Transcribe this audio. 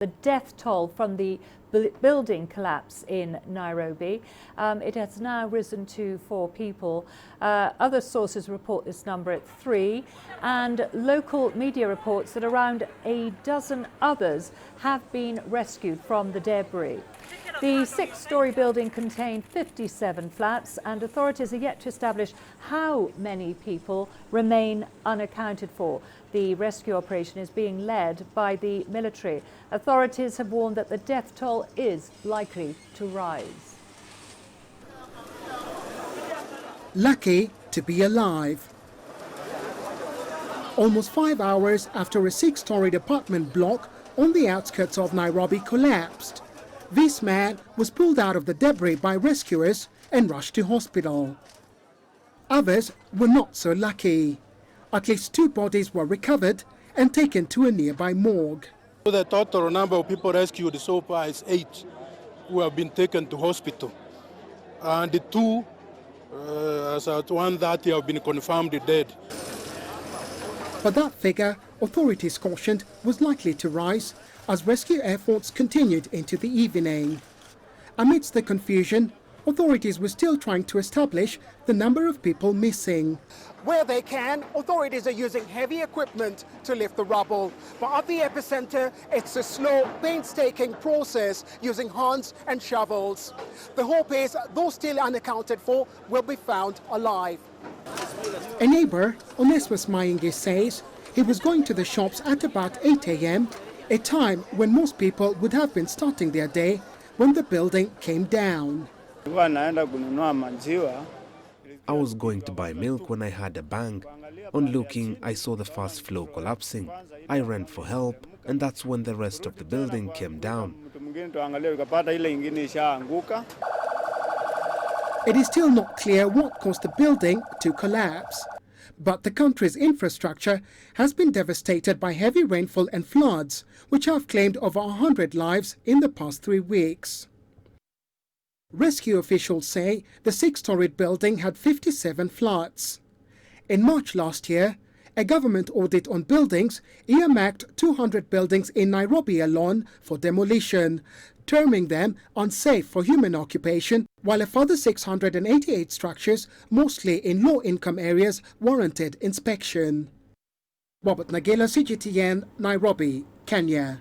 The death toll from the building collapse in Nairobi, it has now risen to 4 people. Other sources report this number at 3, and local media reports that around a dozen others have been rescued from the debris. The 6-story building contained 57 flats, and authorities are yet to establish how many people remain unaccounted for. The rescue operation is being led by the military. Authorities have warned that the death toll is likely to rise. Lucky to be alive. Almost 5 hours after a 6-story apartment block on the outskirts of Nairobi collapsed, this man was pulled out of the debris by rescuers and rushed to hospital. Others were not so lucky. At least 2 bodies were recovered and taken to a nearby morgue. The total number of people rescued so far is 8 who have been taken to hospital. And the 2, as at 130, have been confirmed dead. But that figure, authorities cautioned, was likely to rise as rescue efforts continued into the evening. Amidst the confusion, authorities were still trying to establish the number of people missing. Where they can, authorities are using heavy equipment to lift the rubble. But at the epicenter, it's a slow, painstaking process using hands and shovels. The hope is those still unaccounted for will be found alive. A neighbor, Onesmus Maingi, says he was going to the shops at about 8 a.m., a time when most people would have been starting their day when the building came down. I was going to buy milk when I had a bang. On looking, I saw the first floor collapsing. I ran for help, and that's when the rest of the building came down. It is still not clear what caused the building to collapse. But the country's infrastructure has been devastated by heavy rainfall and floods, which have claimed over 100 lives in the past 3 weeks. Rescue officials say the 6-storied building had 57 flats. In March last year, a government audit on buildings earmarked 200 buildings in Nairobi alone for demolition, terming them unsafe for human occupation, while a further 688 structures, mostly in low-income areas, warranted inspection. Robert Nagila, CGTN, Nairobi, Kenya.